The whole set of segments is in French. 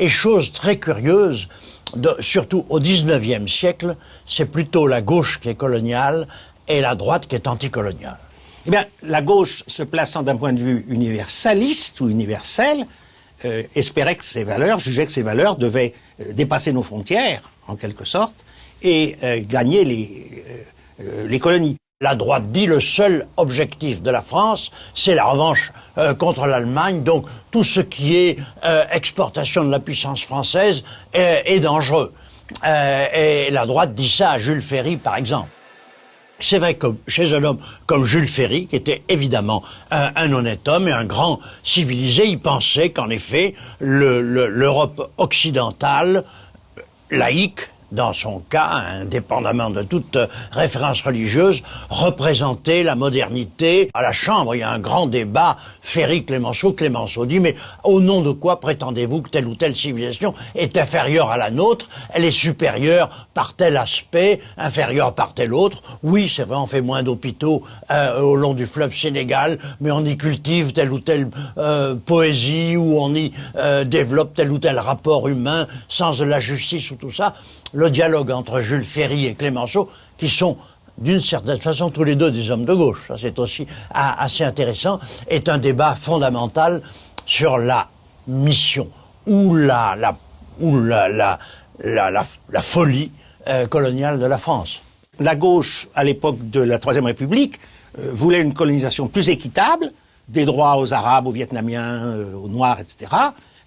Et chose très curieuse, surtout au XIXe siècle, c'est plutôt la gauche qui est coloniale et la droite qui est anticoloniale. Eh bien, la gauche, se plaçant d'un point de vue universaliste ou universel, espérait que ces valeurs, jugeait que ces valeurs devaient dépasser nos frontières, en quelque sorte, et gagner les colonies. La droite dit le seul objectif de la France, c'est la revanche contre l'Allemagne. Donc tout ce qui est exportation de la puissance française est dangereux. Et la droite dit ça à Jules Ferry, par exemple. C'est vrai que chez un homme comme Jules Ferry, qui était évidemment un honnête homme et un grand civilisé, il pensait qu'en effet, l'Europe occidentale, laïque, dans son cas, indépendamment de toute référence religieuse, représentait la modernité. À la Chambre, il y a un grand débat, Ferry-Clémenceau. Clémenceau dit, mais au nom de quoi prétendez-vous que telle ou telle civilisation est inférieure à la nôtre? Elle est supérieure par tel aspect, inférieure par tel autre. Oui, c'est vrai, on fait moins d'hôpitaux au long du fleuve Sénégal, mais on y cultive telle ou telle poésie, ou on y développe tel ou tel rapport humain, sens de la justice ou tout ça. Le dialogue entre Jules Ferry et Clémenceau, qui sont d'une certaine façon tous les deux des hommes de gauche, ça c'est aussi assez intéressant, est un débat fondamental sur la mission ou la folie coloniale de la France. La gauche, à l'époque de la Troisième République, voulait une colonisation plus équitable, des droits aux Arabes, aux Vietnamiens, aux Noirs, etc.,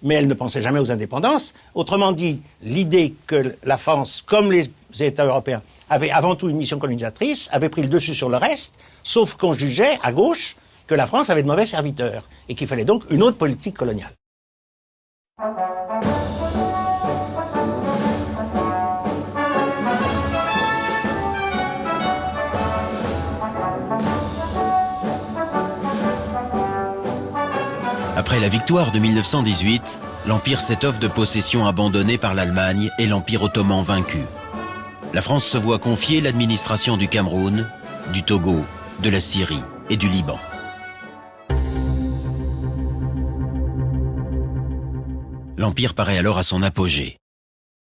mais elle ne pensait jamais aux indépendances. Autrement dit, l'idée que la France, comme les États européens, avait avant tout une mission colonisatrice, avait pris le dessus sur le reste, sauf qu'on jugeait, à gauche, que la France avait de mauvais serviteurs, et qu'il fallait donc une autre politique coloniale. Après la victoire de 1918, l'Empire s'étoffe de possessions abandonnées par l'Allemagne et l'Empire ottoman vaincu. La France se voit confier l'administration du Cameroun, du Togo, de la Syrie et du Liban. L'Empire paraît alors à son apogée.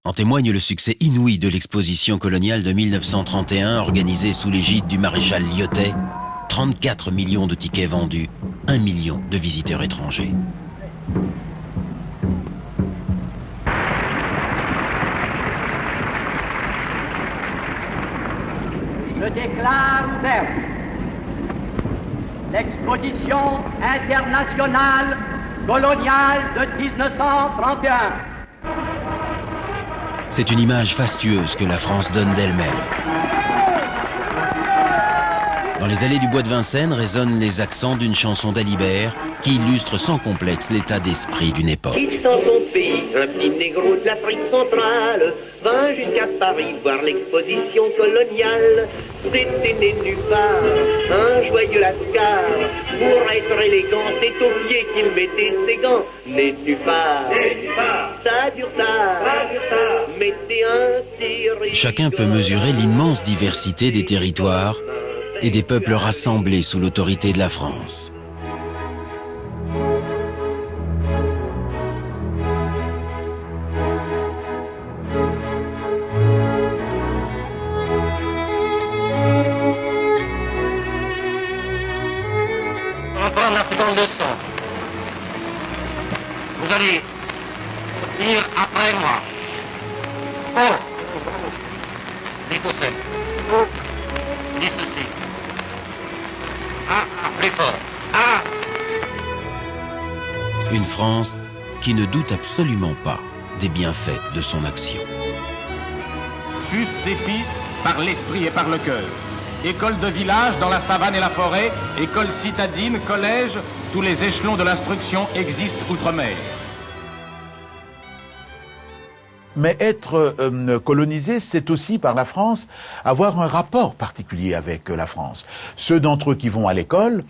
En témoigne le succès inouï de l'exposition coloniale de 1931 organisée sous l'égide du maréchal Lyautey. 34 millions de tickets vendus, 1 million de visiteurs étrangers. Je déclare ouverte l'exposition internationale coloniale de 1931. C'est une image fastueuse que la France donne d'elle-même. Dans les allées du bois de Vincennes résonnent les accents d'une chanson d'Alibert qui illustre sans complexe l'état d'esprit d'une époque. Dans son pays, un petit négro de l'Afrique centrale vint jusqu'à Paris voir l'exposition coloniale. C'était né nulle part, un joyeux lascar. Pour être élégant, c'est aux pieds qu'il mettait ses gants. Né nulle part, ça dure tard, mettez un tir. Chacun peut mesurer l'immense diversité des territoires et des peuples rassemblés sous l'autorité de la France. On va prendre la seconde leçon. Vous allez dire après moi. Oh! Dites ceci. Oh! Dites ceci. Plus fort. Une France qui ne doute absolument pas des bienfaits de son action. Fussent ses fils par l'esprit et par le cœur. École de village dans la savane et la forêt, école citadine, collège, tous les échelons de l'instruction existent outre-mer. Mais être colonisé, c'est aussi, par la France, avoir un rapport particulier avec la France. Ceux d'entre eux qui vont à l'école,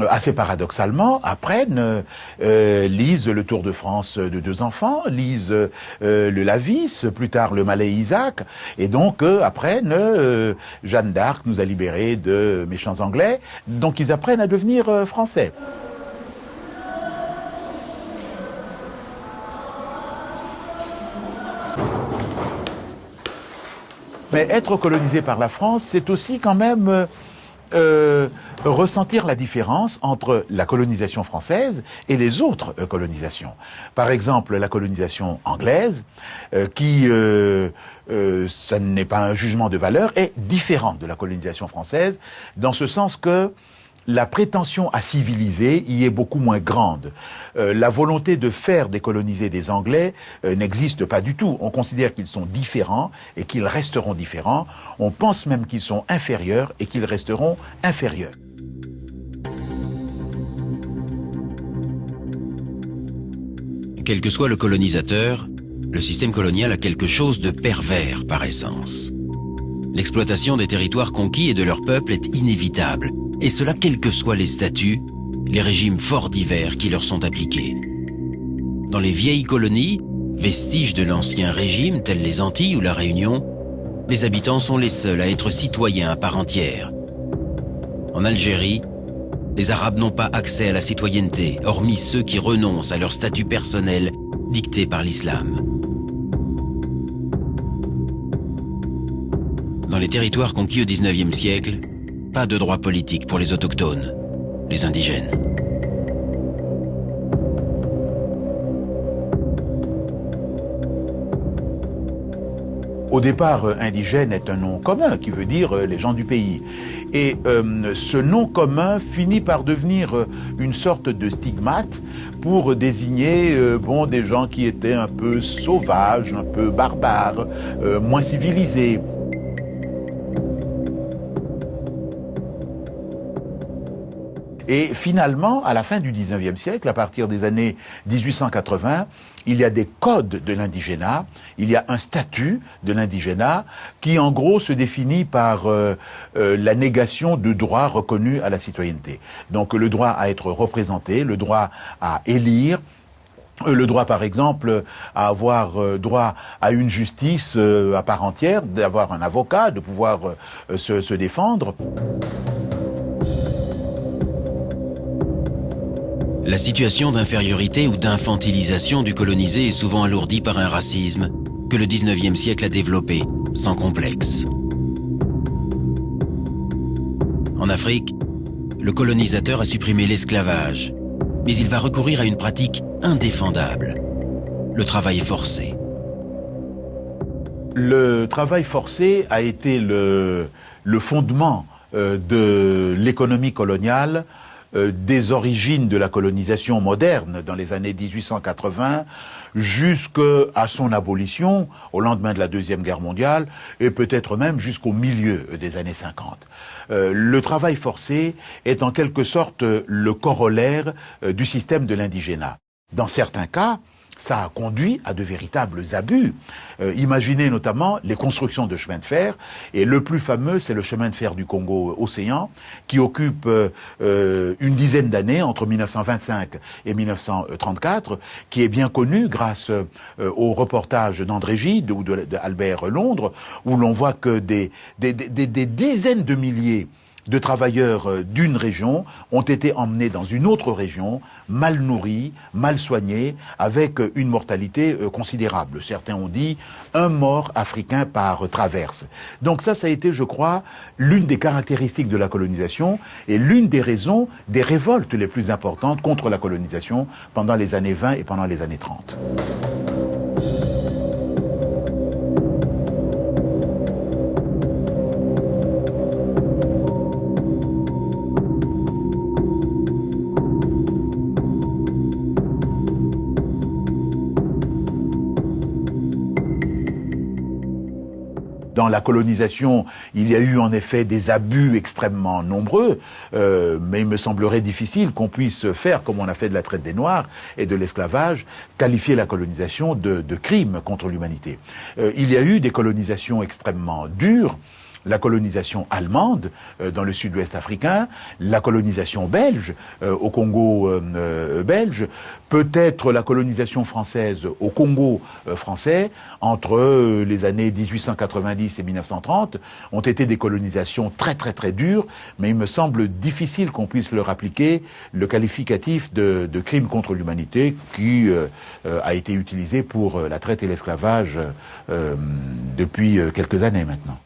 assez paradoxalement, apprennent, lisent le Tour de France de 2 enfants, lisent le Lavis, plus tard le Malais Isaac, et donc apprennent Jeanne d'Arc nous a libérés de méchants Anglais, donc ils apprennent à devenir français. Mais être colonisé par la France, c'est aussi quand même ressentir la différence entre la colonisation française et les autres colonisations. Par exemple, la colonisation anglaise, qui, ça n'est pas un jugement de valeur, est différente de la colonisation française, dans ce sens que la prétention à civiliser y est beaucoup moins grande. La volonté de faire décoloniser des Anglais n'existe pas du tout. On considère qu'ils sont différents et qu'ils resteront différents. On pense même qu'ils sont inférieurs et qu'ils resteront inférieurs. Quel que soit le colonisateur, le système colonial a quelque chose de pervers par essence. L'exploitation des territoires conquis et de leur peuple est inévitable, et cela quels que soient les statuts, les régimes forts divers qui leur sont appliqués. Dans les vieilles colonies, vestiges de l'ancien régime tels les Antilles ou la Réunion, les habitants sont les seuls à être citoyens à part entière. En Algérie, les Arabes n'ont pas accès à la citoyenneté, hormis ceux qui renoncent à leur statut personnel dicté par l'islam. Dans les territoires conquis au XIXe siècle, pas de droit politique pour les autochtones, les indigènes. Au départ, indigène est un nom commun qui veut dire les gens du pays. Et ce nom commun finit par devenir une sorte de stigmate pour désigner des gens qui étaient un peu sauvages, un peu barbares, moins civilisés. Et finalement, à la fin du XIXe siècle, à partir des années 1880, il y a des codes de l'indigénat, il y a un statut de l'indigénat qui, en gros, se définit par la négation de droits reconnus à la citoyenneté. Donc le droit à être représenté, le droit à élire, le droit, par exemple, à avoir droit à une justice à part entière, d'avoir un avocat, de pouvoir se défendre. La situation d'infériorité ou d'infantilisation du colonisé est souvent alourdie par un racisme que le XIXe siècle a développé, sans complexe. En Afrique, le colonisateur a supprimé l'esclavage, mais il va recourir à une pratique indéfendable, le travail forcé. Le travail forcé a été le fondement de l'économie coloniale des origines de la colonisation moderne dans les années 1880 jusqu'à son abolition au lendemain de la Deuxième Guerre mondiale et peut-être même jusqu'au milieu des années 50. Le travail forcé est en quelque sorte le corollaire du système de l'indigénat. Dans certains cas, ça a conduit à de véritables abus. Imaginez notamment les constructions de chemins de fer, et le plus fameux, c'est le chemin de fer du Congo-Océan, qui occupe une dizaine d'années, entre 1925 et 1934, qui est bien connu grâce au reportage d'André Gide ou d'Albert Londres, où l'on voit que des dizaines de milliers de travailleurs d'une région ont été emmenés dans une autre région, mal nourris, mal soignés, avec une mortalité considérable. Certains ont dit un mort africain par traverse. Donc ça a été, je crois, l'une des caractéristiques de la colonisation et l'une des raisons des révoltes les plus importantes contre la colonisation pendant les années 20 et pendant les années 30. Dans la colonisation, il y a eu en effet des abus extrêmement nombreux, mais il me semblerait difficile qu'on puisse faire, comme on a fait de la traite des Noirs et de l'esclavage, qualifier la colonisation de crime contre l'humanité. Il y a eu des colonisations extrêmement dures, la colonisation allemande dans le sud-ouest africain, la colonisation belge au Congo belge, peut-être la colonisation française au Congo français entre les années 1890 et 1930 ont été des colonisations très très très dures, mais il me semble difficile qu'on puisse leur appliquer le qualificatif de crime contre l'humanité qui a été utilisé pour la traite et l'esclavage depuis quelques années maintenant.